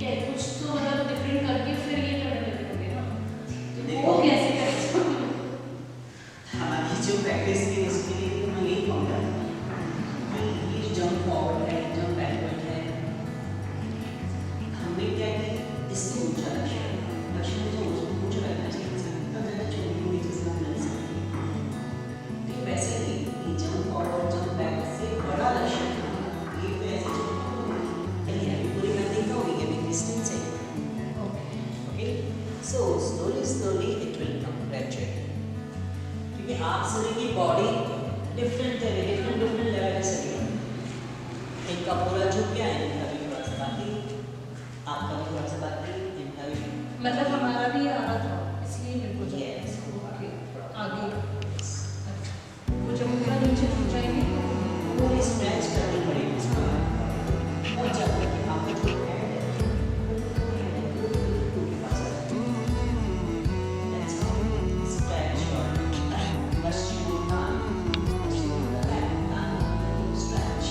है, कुछ तो मतलब डिफरेंट करके फिर ये करने लगोगे ना, तो देखो वो कैसे करें? हमारी जो प्रैक्टिस की उसके लिए तो मैं यही कहूँगा कि ये जंप फॉरवर्ड है, जंप बैकवर्ड है, हमें क्या है कि इससे ऊंचा लक्ष्य है, लक्ष्य में जो ऊंचा रखना चाहिए इंसान, तब ज़्यादा छोटी मोटी चीज़ें हम नहीं सकते। तो वैसे ही ये जंप फॉरवर्ड जंप बैक से बड़ा लक्ष्य था, ये तो ऐसे चलता है पूरी मैं देखता हूँ ये भी डिस्टेंस है। Okay, so slowly it will come gradually, क्योंकि आप सभी की बॉडी डिफरेंट लेवल पे सही है। इनका पूरा झुक गया है, इनका भी थोड़ा सा बाकी, आपका भी थोड़ा सा बाकी, इनका भी मतलब हमारा भी आ रहा था इसलिए मेरे को Yes. ओके आगे। वो जब पूरा नीचे छूट जाएंगे तो पूरी स्ट्रेच करनी पड़ेगी उसको, और जब तक आपका जो हेड है वो हेड के पास आ जाए, that's how stretch your back, muscle down, stretch,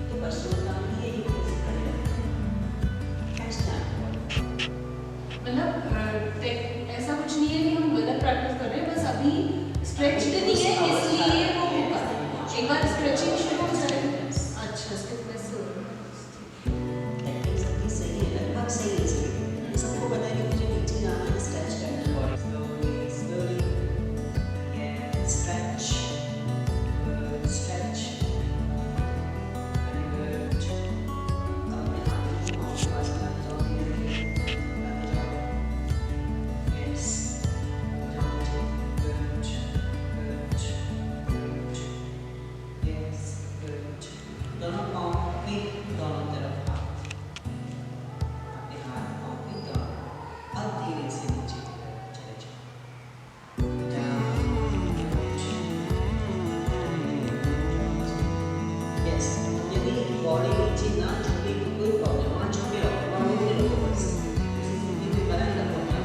तो muscle down ये कैसे करें? Catch that. मतलब ऐसा कुछ नहीं है कि हम गलत प्रैक्टिस कर रहे हैं, बस अभी स्ट्रेच नहीं है इसलिए वो होगा। एक बार स्ट्रेचिंग शुरू हो जाए, अच्छा स्टिफनेस से सही है, लगभग सही है इसलिए सबको पता है कि मुझे नीचे जाना है, स्ट्रेच करना है body slowly, yeah, stretch, stretch, very good, अपने हाथ को पास करते जाओ, yes, good, yes, good, दोनों पाँव भी दोनों तरफ हाथ, अपने हाथ पाँव भी दोनों, अब धीरे से नीचे चले जाओ, yes, यदि बॉडी नीचे ना झुके तो कोई प्रॉब्लम, वहाँ झुके रहो, वहाँ मुड़े रहो बस, उसी स्थिति में बना रखो अपना,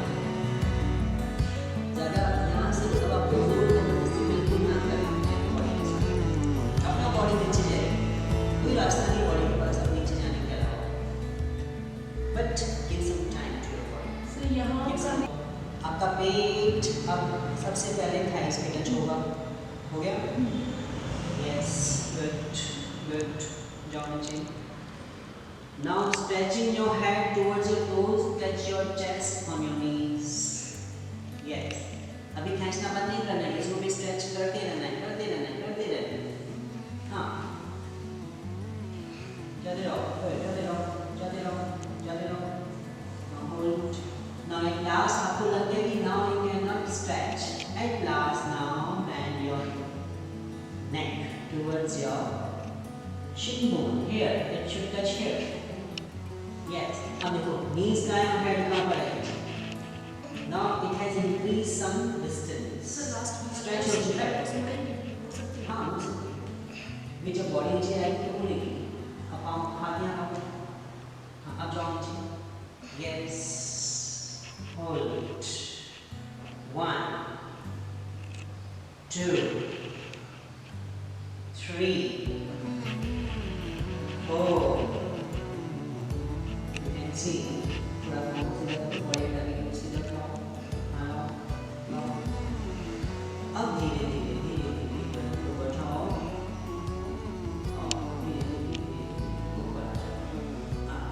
ज़्यादा यहाँ से जब आप जोर जबरदस्ती बिल्कुल ना करें बॉडी के साथ, अपना बॉडी नीचे जाए, कोई रास्ता नहीं बॉडी के पास अब नीचे जाने के अलावा, but give some time to your body. से यहाँ पर आपका पेट अब सबसे पहले थाइस पे टच होगा, हो गया? यस, गुड, गुड, जाओ नीचे। Now stretching your head towards your toes, touch your chest on your knees. Yes. अभी खींचना बंद नहीं करना है, इसको भी स्ट्रेच करते रहना है, करते रहना है, करते रहना है। हाँ, जाते रहो, जाते रहो, जाते रहो, जाते रहो। Now hold. Now at last आपको लग गया कि now you cannot stretch. At last now bend your neck towards your shin bone. Here, it should touch here. Yes. अब देखो, knees का है, head कहाँ पर है? Now it has increased some distance. Stretch हो चुका है। हाँ, हो सकती है। भी जब बॉडी नीचे आएगी तो खुलेगी। अब पाँव हाथ यहाँ रखो। हाँ, अब जाओ नीचे। Yes. Hold. 1, 2, 3, 4. You can see. थोड़ा पाँव सीधा करो, बॉडी करके सीधा करो। हाँ, हाँ। अब धीरे धीरे धीरे धीरे बंद को बैठाओ और धीरे धीरे ऊपर आ जाओ। हाँ,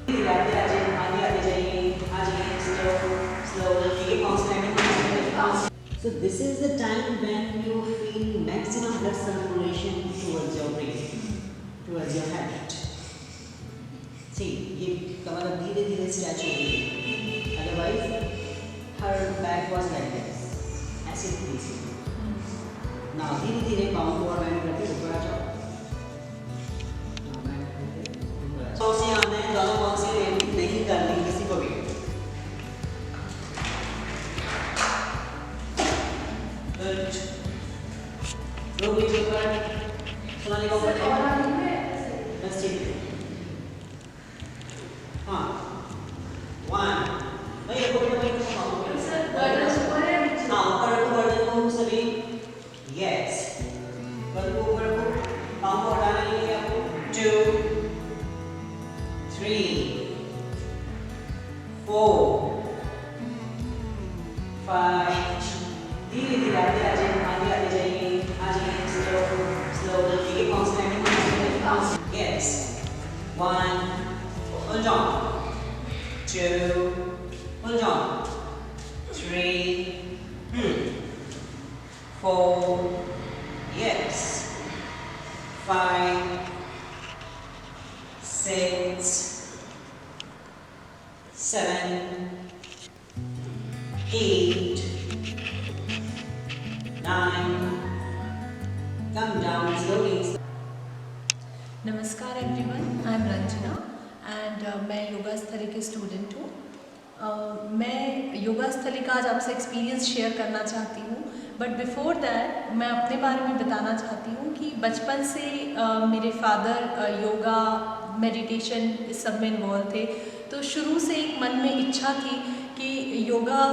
आगे आते जाइए, आ जाइए, स्लो एक पाँव standing. So this is the time when you feel maximum blood circulation towards your brain, towards your head. See, ये कमर अब धीरे धीरे स्ट्रेच हो गई। Otherwise, her back was like this. ऐसे थी। Now धीरे धीरे पाँव को और बैंड करके ऊपर आ जाओ। पाँव से आना है, दोनों पाँव से रेलिंग नहीं करनी किसी को भी। Good. रोक लीजिए ऊपर। सुनाने का ऊपर है। बस ठीक है। हाँ। 1. नहीं ये ऊपर नहीं ऊपर। हाँ ऊपर रखो गर्दन को सभी। Yes. गर्दन को ऊपर रखो। पाँव को हटाना नहीं है आपको। 2. 2, hold on, 3, 4, yes, 5, 6, 7, 8, 9, come down slowly. नमस्कार everyone, I am Ranjana and मैं योगा स्थली के स्टूडेंट हूँ। मैं योगा स्थली का आज आपसे एक्सपीरियंस शेयर करना चाहती हूँ, बट बिफोर दैट मैं अपने बारे में बताना चाहती हूँ कि बचपन से मेरे फादर योगा मेडिटेशन इस सब में इन्वॉल्व थे। तो शुरू से एक मन में इच्छा थी कि योगा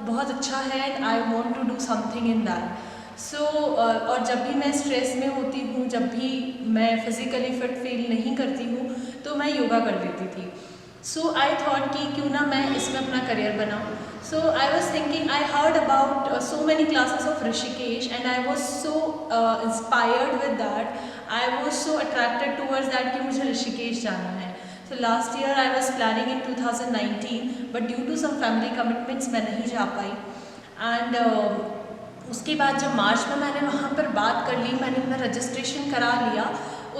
बहुत अच्छा है and I want to do something in that. So और जब भी मैं स्ट्रेस में होती हूँ, जब भी मैं फिज़िकली फिट फील नहीं करती हूँ, तो मैं योगा कर लेती थी। सो आई थॉट कि क्यों ना मैं इसमें अपना करियर बनाऊँ। So I was thinking, I heard about so many classes of Rishikesh and I was so inspired with that. I was so attracted towards that कि मुझे ऋषिकेश जाना है। So last year I was planning in 2019, but due to some family commitments मैं नहीं जा पाई। And उसके बाद जब मार्च में मैंने वहाँ पर बात कर ली, मैंने अपना रजिस्ट्रेशन करा लिया,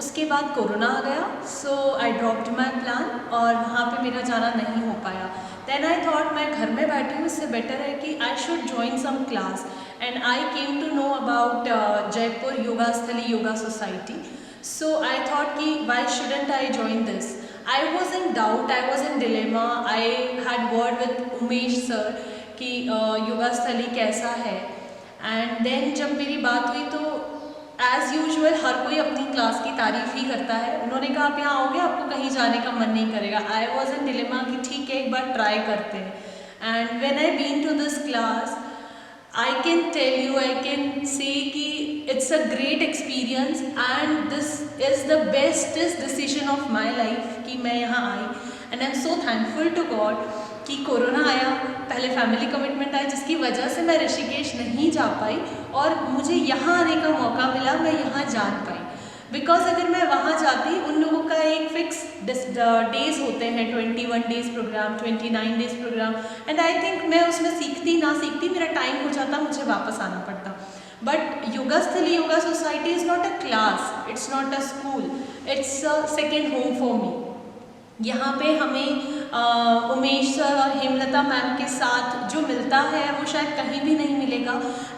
उसके बाद कोरोना आ गया। सो आई ड्रॉप्ड माई प्लान और वहाँ पे मेरा जाना नहीं हो पाया। देन आई थॉट मैं घर में बैठी हूँ, इससे बेटर है कि I should join some class and I came to know about Jaipur Yoga Sthali Yoga Society. So I thought कि why shouldn't I join this. I was in doubt, I was in dilemma. I had word with Umesh sir कि योगा स्थली कैसा है। And then जब मेरी बात हुई तो एज़ यूजुअल हर कोई अपनी क्लास की तारीफ़ ही करता है। उन्होंने कहा आप यहाँ आओगे, आपको कहीं जाने का मन नहीं करेगा। आई वॉज इन डिलेमा कि ठीक है, एक बार ट्राई करते हैं। And when I been to this class, I can tell you, I can say कि it's a great experience and this is the bestest decision of my life कि मैं यहाँ आई। And I am so thankful to God कि corona आया, पहले family commitment आया, जिसकी वजह से मैं ऋषिकेश नहीं जा पाई और मुझे यहाँ आने का मौका मिला, मैं यहाँ जान पाई। बिकॉज अगर मैं वहाँ जाती, उन लोगों का एक फिक्स डेज होते हैं, 21 days programme, 29 days programme, and I think मैं उसमें सीखती ना सीखती मेरा टाइम हो जाता, मुझे वापस आना पड़ता। But yoga Sthali Yoga society is not a class, it's not a school, it's a second home for me. यहाँ पे हमें उमेश सर और हेमलता मैम के साथ जो मिलता है वो शायद कहीं भी नहीं मिलेगा।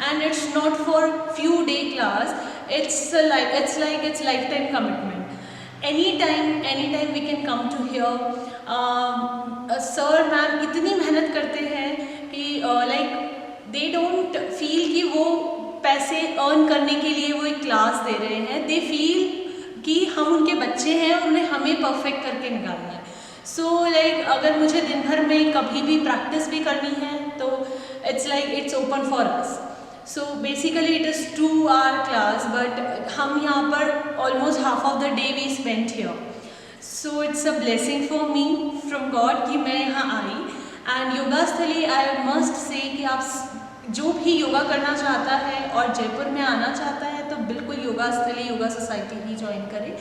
And it's not for few day class, it's lifetime commitment. Any time we can come to here. Sir ma'am इतनी मेहनत करते हैं कि लाइक दे डोंट फील कि वो पैसे अर्न करने के लिए वो एक क्लास दे रहे हैं। दे फील कि हम उनके बच्चे हैं और उन्हें हमें परफेक्ट करके निकालना है। सो लाइक अगर मुझे दिन भर में कभी भी प्रैक्टिस भी करनी है तो it's open for us. So basically it is 2 hour class, but हम यहाँ पर almost half of the day we spent here. So it's a blessing for me from God कि मैं यहाँ आई। एंड योगा स्थली, आई मस्ट से कि आप जो भी योगा करना चाहता है और जयपुर में आना चाहता है तो बिल्कुल योगा स्थली योगा सोसाइटी ही ज्वाइन करें।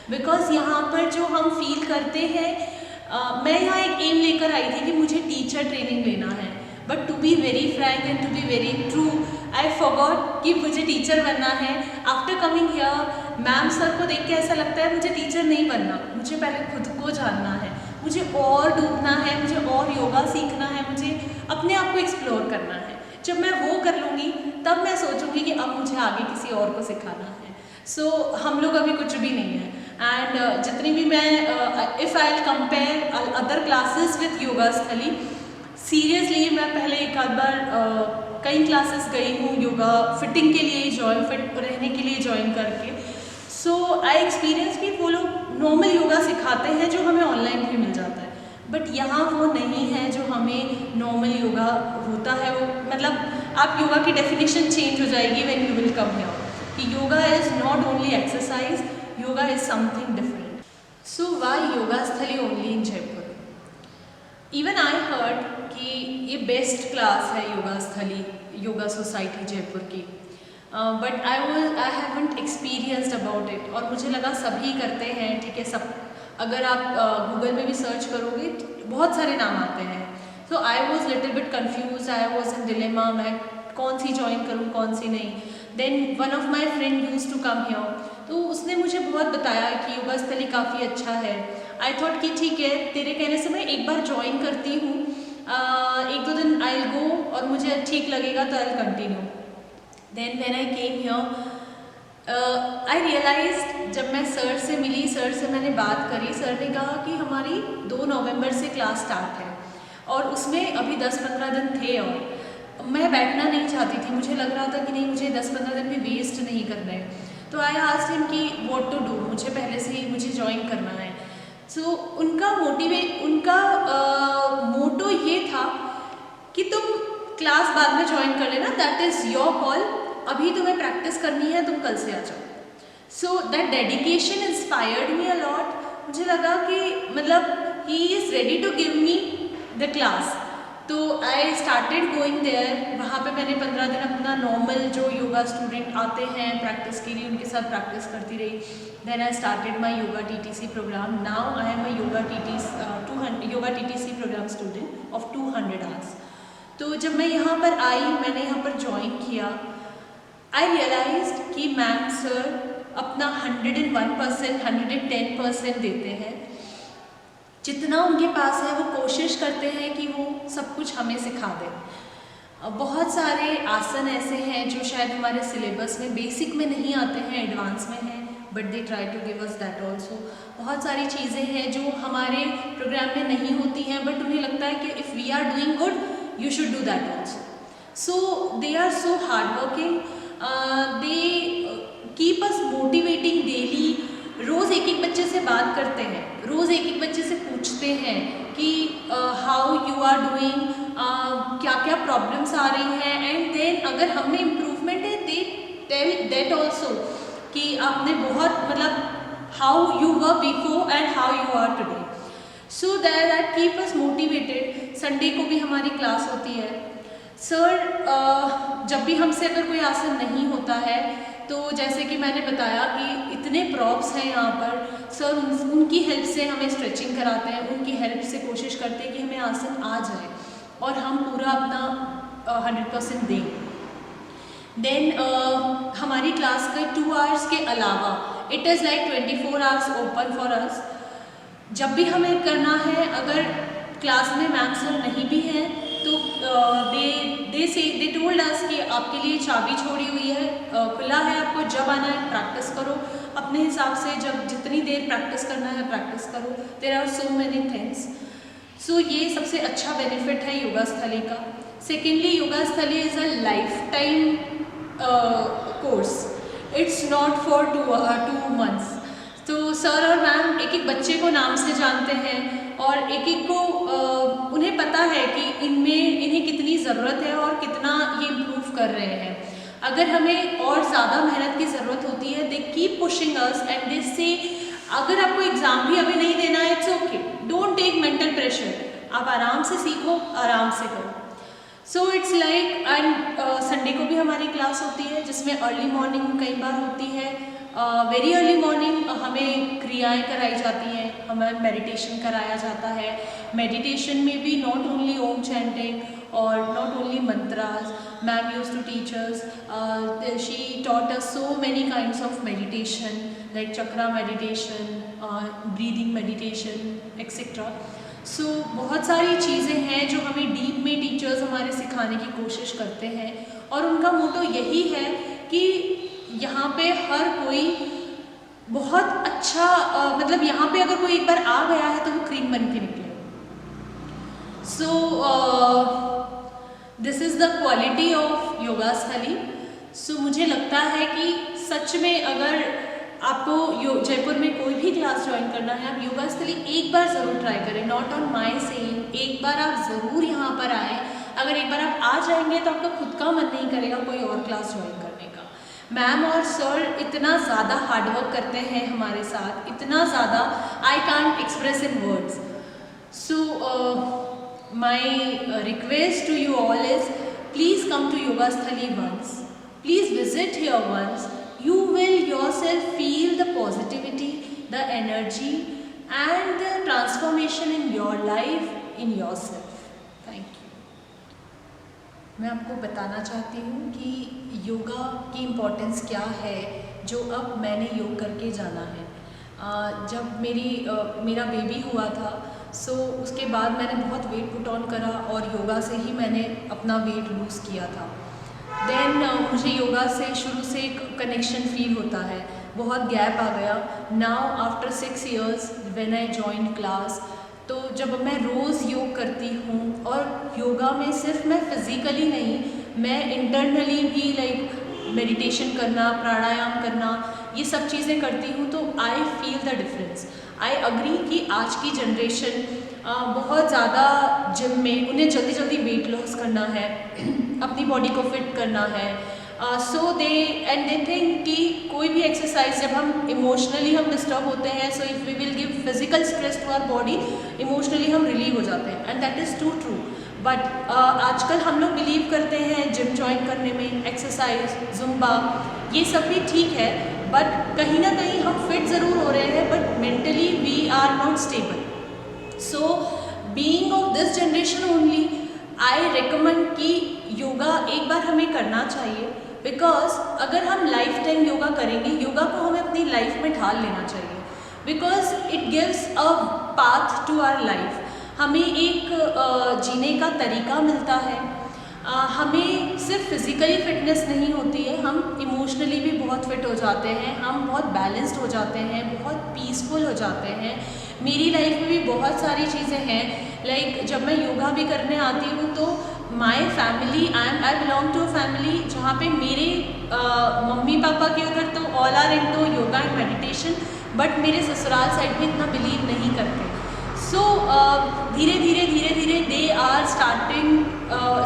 बिकॉज यहाँ पर जो हम फील करते हैं, मैं यहाँ एक एम लेकर आई थी कि मुझे टीचर ट्रेनिंग लेना है, but to be very frank and to be very true, I forgot कि मुझे टीचर बनना है। After coming here, ma'am sir को देख के ऐसा लगता है मुझे टीचर नहीं बनना, मुझे पहले खुद को जानना है, मुझे और डूबना है, मुझे और योगा सीखना है, मुझे अपने आप को एक्सप्लोर करना है। जब मैं वो कर लूँगी तब मैं सोचूंगी कि अब मुझे आगे किसी और को सिखाना है। सो हम लोग अभी कुछ भी नहीं है। एंड जितनी भी मैं if I will compare other classes with yoga स्थली, सीरियसली मैं पहले एक आध बार कई क्लासेस गई हूँ योगा फिटिंग के लिए, फिट रहने के लिए ज्वाइन करके। सो आई एक्सपीरियंस कि वो लोग नॉर्मल योगा सिखाते हैं जो हमें ऑनलाइन भी मिल जाता है, बट यहाँ वो नहीं है जो हमें नॉर्मल योगा होता है। वो मतलब आप योगा की डेफिनेशन चेंज हो जाएगी when you will come here कि yoga is not only exercise, yoga is something different. So why Yoga Sthali only in Jaipur? Even I heard कि ये बेस्ट क्लास है योगा स्थली योगा सोसाइटी जयपुर की, but I haven't experienced about it. और मुझे लगा सभी करते हैं, ठीक है, सब अगर आप गूगल में भी सर्च करोगे बहुत सारे नाम आते हैं। So I was little bit confuse, I was in dilemma, मैं कौन सी ज्वाइन करूँ कौन सी नहीं। Then one of my friend use to come here, तो उसने मुझे बहुत बताया कि योगा स्थली काफ़ी अच्छा है। आई थॉट कि ठीक है, तेरे कहने से मैं एक बार ज्वाइन करती हूँ, 1-2 दिन आई विल गो और मुझे ठीक लगेगा तो I will continue. Then when I came here I realised, जब मैं सर से मिली, सर से मैंने बात करी, सर ने कहा कि हमारी 2 नवंबर से क्लास स्टार्ट है और उसमें अभी 10-15 दिन थे और मैं बैठना नहीं चाहती थी। मुझे लग रहा था कि नहीं, मुझे 10-15 दिन भी वेस्ट नहीं करना है। तो आई आस्क्ड हिम कि व्हाट टू डू, मुझे पहले से ही मुझे ज्वाइन करना है। सो उनका मोटो ये था कि तुम क्लास बाद में ज्वाइन कर लेना, दैट इज़ योर कॉल, अभी तुम्हें प्रैक्टिस करनी है, तुम कल से आ जाओ। So that dedication inspired me a lot. मुझे लगा कि मतलब ही is ready to give me the class. तो आई स्टार्टेड गोइंग देयर। वहाँ पे मैंने 15 दिन अपना नॉर्मल जो योगा स्टूडेंट आते हैं प्रैक्टिस के लिए, उनके साथ प्रैक्टिस करती रही। Then I started my yoga TTC programme. Now I am a yoga TTC programme student of 200 hours. तो जब मैं यहाँ पर आई, मैंने यहाँ पर ज्वाइन किया, आई रियलाइज्ड कि मैम सर अपना 101%, 110% देते हैं। जितना उनके पास है वो कोशिश करते हैं कि वो सब कुछ हमें सिखा दें। बहुत सारे आसन ऐसे हैं जो शायद हमारे सिलेबस में बेसिक में नहीं आते हैं, एडवांस में हैं, but they try to give us that also. बहुत सारी चीज़ें हैं जो हमारे प्रोग्राम में नहीं होती हैं, बट उन्हें लगता है कि if we are doing good you should do that also. So they are so hard working, they keep us motivating daily. रोज़ एक एक बच्चे से बात करते हैं, रोज़ एक एक बच्चे से पूछते हैं कि हाउ यू आर डूइंग, क्या क्या प्रॉब्लम्स आ रही हैं, एंड देन अगर हम में इम्प्रूवमेंट है दे टेल दैट ऑल्सो कि आपने बहुत मतलब how you were before and how you are today. So that keep us motivated. Sunday को भी हमारी क्लास होती है। सर जब भी हमसे अगर कोई आसन नहीं होता है, तो जैसे कि मैंने बताया कि इतने प्रॉप्स हैं यहाँ पर, सर उनकी हेल्प से हमें स्ट्रेचिंग कराते हैं, उनकी हेल्प से कोशिश करते हैं कि हमें आसन आ जाए और हम पूरा अपना 100% दें। देन हमारी क्लास के 2 आवर्स के अलावा it is like 24 hours open for अस। जब भी हमें करना है, अगर क्लास में मैम सर नहीं भी हैं तो दे टोल्ड अस कि आपके लिए चाबी छोड़ी हुई है, खुला है, आपको जब आना है प्रैक्टिस करो अपने हिसाब से, जब जितनी देर प्रैक्टिस करना है प्रैक्टिस करो। There are so many things. So ये सबसे अच्छा बेनिफिट है योगा स्थली का। सेकेंडली, योगा स्थली is a life time course, it's not for 2 months। तो सर और मैम एक एक बच्चे को नाम से जानते हैं और एक एक को उन्हें पता है कि इन्हें कितनी ज़रूरत है और कितना ये इम्प्रूव कर रहे हैं। अगर हमें और ज़्यादा मेहनत की ज़रूरत होती है, they keep pushing us and they say अगर आपको एग्ज़ाम भी अभी नहीं देना है, it's okay, don't take mental pressure, आप आराम से सीखो, आराम से करो। So it's like, and Sunday को भी हमारी क्लास होती है जिसमें अर्ली मॉर्निंग कई बार होती है। वेरी अर्ली मॉर्निंग हमें क्रियाएं कराई जाती हैं, हमें मेडिटेशन कराया जाता है। मेडिटेशन में भी नॉट ओनली ओम चैंटिंग और not only mantras, ma'am used to teach us, she taught us so many kinds of meditation like chakra meditation, breathing meditation etcetera. So बहुत सारी चीज़ें हैं जो हमें डीप में टीचर्स हमारे सिखाने की कोशिश करते हैं और उनका मोटो यही है कि यहाँ पे हर कोई बहुत अच्छा मतलब यहाँ पे अगर कोई एक बार आ गया है तो वो क्रीम बन के निकले। So this is the quality of yoga स्थली। सो मुझे लगता है कि सच में अगर आपको जयपुर में कोई भी क्लास ज्वाइन करना है, आप योगा स्थली एक बार ज़रूर ट्राई करें। नॉट ऑन माई सेइंग, एक बार आप ज़रूर यहाँ पर आएँ। अगर एक बार आप आ जाएंगे तो आपका खुद का मन नहीं करेगा कोई और क्लास ज्वाइन करने का। मैम और सर इतना ज़्यादा हार्डवर्क करते हैं हमारे साथ, इतना ज़्यादा, I can't express in words. So my request to you all is please come to yoga स्थली once, please visit here once. You will yourself feel the positivity, the energy and the transformation in your life in yourself. Thank you. मैं आपको बताना चाहती हूँ कि योगा की importance क्या है, जो अब मैंने योग करके जाना है। जब मेरा बेबी हुआ था, सो उसके बाद मैंने बहुत वेट पुट ऑन करा और योगा से ही मैंने अपना वेट लूज़ किया था। देन मुझे योगा से शुरू से एक कनेक्शन फील होता है, बहुत गैप आ गया। Now after 6 years when I join class, तो जब मैं रोज़ योग करती हूँ, और योगा में सिर्फ मैं फिज़िकली नहीं, मैं इंटरनली भी लाइक मेडिटेशन करना, प्राणायाम करना, ये सब चीज़ें करती हूँ, तो I feel the difference. I agree कि आज की जनरेशन बहुत ज़्यादा जिम में, उन्हें जल्दी जल्दी वेट लॉस करना है, अपनी बॉडी को फिट करना है, सो दे थिंक कि कोई भी एक्सरसाइज, जब हम इमोशनली हम डिस्टर्ब होते हैं, so if we will give physical stress to our body, emotionally हम रिलीव हो जाते हैं, and that is true. But आजकल हम लोग बिलीव करते हैं जिम ज्वाइन करने में, एक्सरसाइज, जुम्बा, ये सब भी ठीक है, बट कहीं ना कहीं हम फिट ज़रूर हो रहे हैं, but mentally we are not stable. So being of this generation only, I recommend कि योगा एक बार हमें करना चाहिए, बिकॉज अगर हम लाइफ टाइम योगा करेंगे, योगा को हमें अपनी लाइफ में ढाल लेना चाहिए, because it gives a path to our life. हमें एक जीने का तरीका मिलता है, हमें सिर्फ फिज़िकली फिटनेस नहीं होती है, हम इमोशनली भी बहुत फिट हो जाते हैं, हम बहुत बैलेंस्ड हो जाते हैं, बहुत पीसफुल हो जाते हैं। मेरी लाइफ में भी बहुत सारी चीज़ें हैं, लाइक जब मैं योगा भी करने आती हूँ, तो my family, I belong to a family जहाँ पे मेरे मम्मी पापा के उधर तो all are into yoga and meditation, but मेरे ससुराल साइड में इतना बिलीव नहीं करते। सो धीरे धीरे they are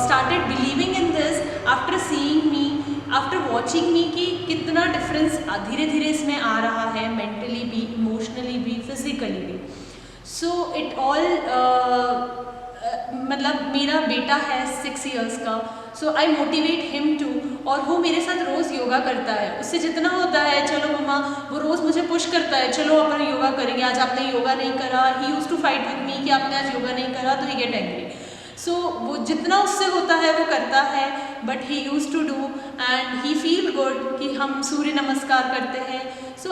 started believing in this after seeing me, after watching me, कि कितना डिफरेंस धीरे धीरे इसमें आ रहा है, मेंटली भी, इमोशनली भी, फिजिकली भी। सो इट ऑल, मतलब मेरा बेटा है 6 years का, सो आई मोटिवेट हिम टू, और वो मेरे साथ रोज़ योगा करता है। उससे जितना होता है, चलो मम्मा, वो रोज़ मुझे पुश करता है, चलो अपन योगा करेंगे, आज आपने योगा नहीं करा, he used to fight with me कि आपने आज योगा नहीं करा, तो ही गेट एंग्री। सो वो जितना उससे होता है वो करता है, but he used to do and he feel good कि हम सूर्य नमस्कार करते हैं। So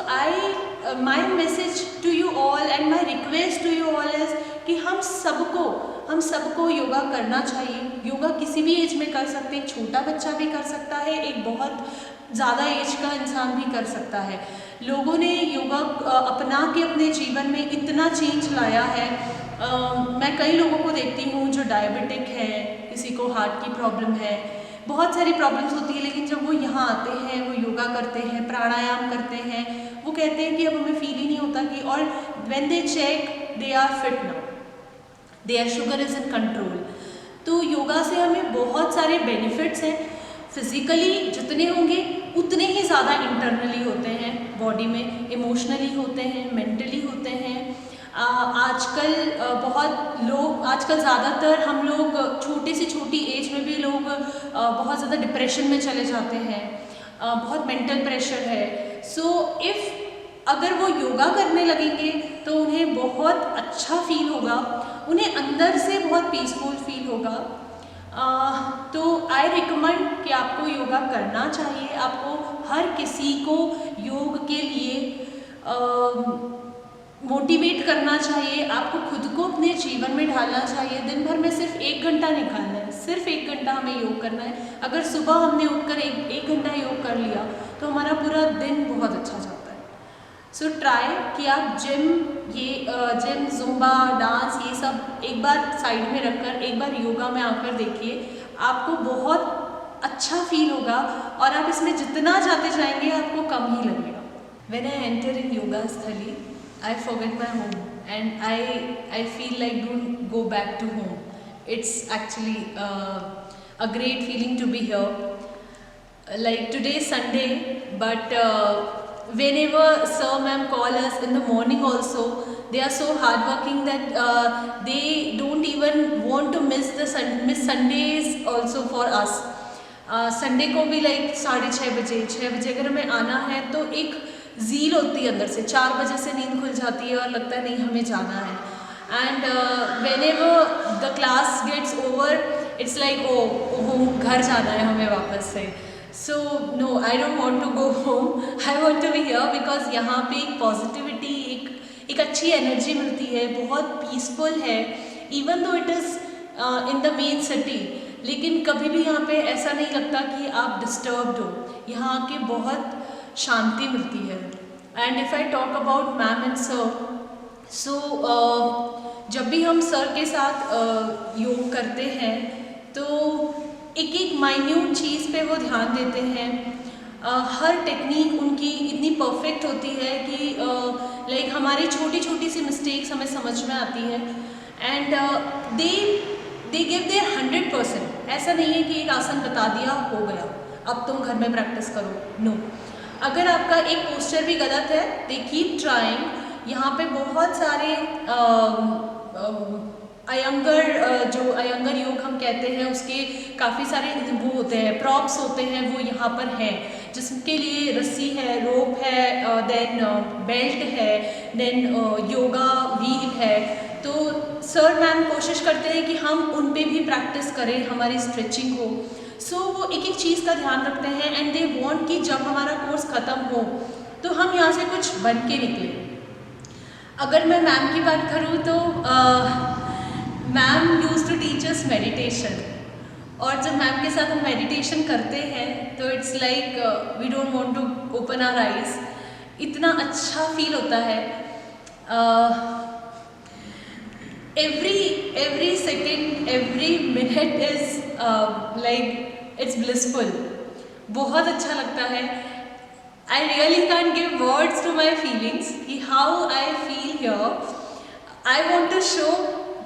my message to you all and my request to you all is कि हम सबको योगा करना चाहिए। योगा किसी भी एज में कर सकते हैं, एक छोटा बच्चा भी कर सकता है, एक बहुत ज़्यादा एज का इंसान भी कर सकता है। लोगों ने योगा अपना के अपने जीवन में इतना चेंज लाया है। मैं कई लोगों को देखती हूँ जो डायबिटिक है, किसी को हार्ट की प्रॉब्लम है, बहुत सारी प्रॉब्लम्स होती है, लेकिन जब वो यहाँ आते हैं, वो योगा करते हैं, प्राणायाम करते हैं, वो कहते हैं कि अब हमें फील ही नहीं होता कि, और when they check they are fit now, their sugar is in control. तो योगा से हमें बहुत सारे बेनिफिट्स हैं। फिज़िकली जितने होंगे उतने ही ज़्यादा इंटरनली होते हैं, बॉडी में इमोशनली होते हैं, मेंटली होते हैं। आजकल आजकल ज़्यादातर हम लोग छोटी से छोटी एज में भी लोग बहुत ज़्यादा डिप्रेशन में चले जाते हैं, बहुत मेंटल प्रेशर है। सो अगर वो योगा करने लगेंगे तो उन्हें बहुत अच्छा फील होगा, उन्हें अंदर से बहुत पीसफुल फील होगा। तो आई रिकमेंड कि आपको योगा करना चाहिए। आपको हर किसी को योग के लिए मोटिवेट करना चाहिए, आपको खुद को अपने जीवन में ढालना चाहिए। दिन भर में सिर्फ 1 घंटा निकालना है, सिर्फ 1 घंटा हमें योग करना है। अगर सुबह हमने उठकर एक घंटा योग कर लिया तो हमारा पूरा दिन बहुत अच्छा जाता है। सो ट्राई कि आप जिम, जुम्बा, डांस, ये सब एक बार साइड में रखकर एक बार योगा में आकर देखिए, आपको बहुत अच्छा फील होगा और आप इसमें जितना जाते जाएंगे आपको कम ही लगेगा। When I enter in yoga sthali, I forget my home and I feel like don't go back to home. It's actually a great feeling to be here. Like today is Sunday, but whenever sir ma'am call us in the morning also, they are so hardworking that they don't even want to miss Sundays also for us. Sunday को भी like 6:30 बजे अगर हमें आना है तो एक zeal होती है अंदर से, 4 बजे से नींद खुल जाती है और लगता है नहीं हमें जाना है। and whenever the class gets over, it's like oh घर जाना है हमें वापस से. So no, I don't want to go home. I want to be here because यहाँ पे एक पॉजिटिविटी, एक अच्छी एनर्जी मिलती है, बहुत पीसफुल है. Even though it is in the main city, लेकिन कभी भी यहाँ पे ऐसा नहीं लगता कि आप डिस्टर्ब्ड हो. यहाँ आके बहुत शांति मिलती है. And if I talk about ma'am and sir, so जब भी हम सर के साथ योग करते हैं तो एक एक माइन्यूट चीज़ पे वो ध्यान देते हैं. हर टेक्निक उनकी इतनी परफेक्ट होती है कि लाइक हमारी छोटी छोटी सी मिस्टेक्स हमें समझ में आती है. And they give their 100%. ऐसा नहीं है कि एक आसन बता दिया हो गया अब तुम घर में प्रैक्टिस करो. नो, अगर आपका एक पोस्चर भी गलत है, दे कीप ट्राइंग. यहाँ पे बहुत सारे अयंगर योग हम कहते हैं, उसके काफ़ी सारे वो होते हैं, प्रॉप्स होते हैं, वो यहाँ पर हैं, जिसके लिए रस्सी है, रोप है, देन बेल्ट है, देन योगा व्हील है. तो सर मैम कोशिश करते हैं कि हम उन पे भी प्रैक्टिस करें, हमारी स्ट्रेचिंग हो. सो वो एक एक चीज़ का ध्यान रखते हैं एंड दे वांट कि जब हमारा कोर्स ख़त्म हो तो हम यहाँ से कुछ बन के निकलें. अगर मैं मैम की बात करूँ तो ma'am use to teach us meditation. और जब मैम के साथ हम मेडिटेशन करते हैं तो it's like we don't want to open our eyes. इतना अच्छा फील होता है. every second, every minute is like it's blissful. बहुत अच्छा लगता है. I really can't give words to my feelings कि how I feel here. I want to show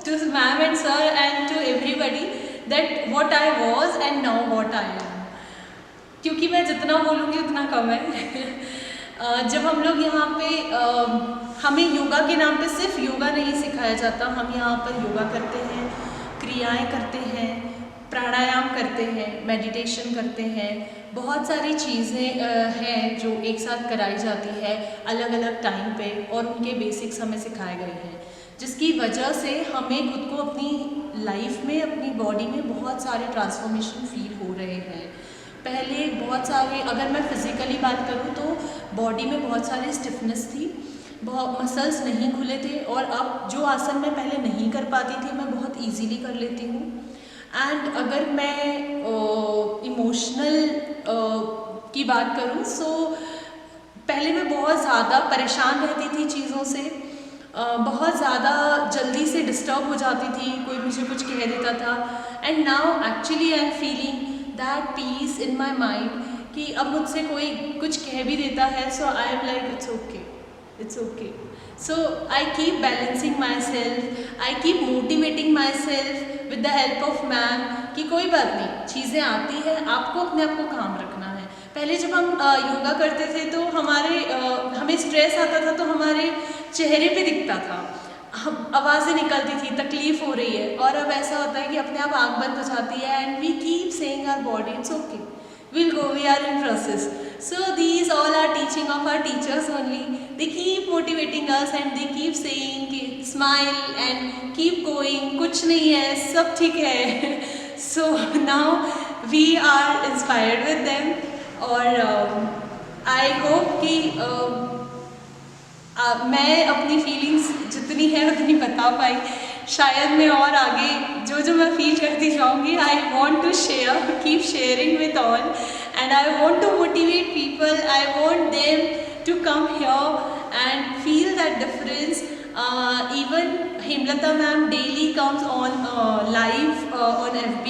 to ma'am and sir and to everybody that what I was and now what I am. क्योंकि मैं जितना बोलूँगी उतना कम है. जब हम लोग यहाँ पे हमें योगा के नाम पे सिर्फ योगा नहीं सिखाया जाता. हम यहाँ पर योगा करते हैं, क्रियाएं करते हैं, प्राणायाम करते हैं, मेडिटेशन करते हैं. बहुत सारी चीज़ें हैं जो एक साथ कराई जाती है अलग अलग टाइम पे, और उनके बेसिक्स हमें सिखाए गए हैं, जिसकी वजह से हमें खुद को अपनी लाइफ में, अपनी बॉडी में बहुत सारे ट्रांसफॉर्मेशन फील हो रहे हैं. पहले बहुत सारे, अगर मैं फिज़िकली बात करूँ तो बॉडी में बहुत सारी स्टिफनेस थी, बहुत मसल्स नहीं खुले थे, और अब जो आसन मैं पहले नहीं कर पाती थी मैं बहुत इजीली कर लेती हूँ. एंड अगर मैं इमोशनल की बात करूँ, सो पहले मैं बहुत ज़्यादा परेशान रहती थी चीज़ों से, बहुत ज़्यादा जल्दी से डिस्टर्ब हो जाती थी, कोई मुझे कुछ कह देता था. And now actually I am feeling that peace in my mind कि अब मुझसे कोई कुछ कह भी देता है, so I am like it's okay, it's okay. So I keep balancing myself, I keep motivating myself with the help of ma'am कि कोई बात नहीं, चीज़ें आती हैं, आपको अपने आप को काम रखना है. पहले जब हम योगा करते थे तो हमें स्ट्रेस आता था तो हमारे चेहरे पे दिखता था, हम आवाज़ें निकलती थी, तकलीफ हो रही है. और अब ऐसा होता है कि अपने आप आँख बंद हो जाती है and we keep saying our body it's okay, we'll go, we are in process. So these all are teaching of our teachers only. They keep motivating us and they keep saying कि smile and keep going, कुछ नहीं है, सब ठीक है. So now we are inspired with them. और I hope कि मैं अपनी फीलिंग्स जितनी है उतनी बता पाई. शायद मैं और आगे जो मैं फील करती जाऊँगी, I want to share, keep sharing with all, and I want to motivate people. I want them to come here and feel that difference. Even Hemlata ma'am daily comes on live on FB.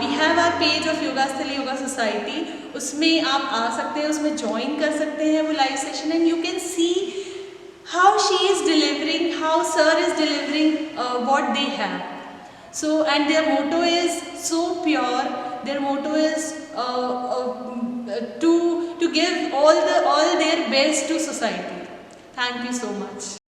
We have our page of Yogasthali Yoga Society. उसमें आप आ सकते हैं, उसमें join कर सकते हैं वो live session, and you can see how she is delivering, how sir is delivering what they have. So, and their motto is so pure. Their motto is to give all their best to society. Thank you so much.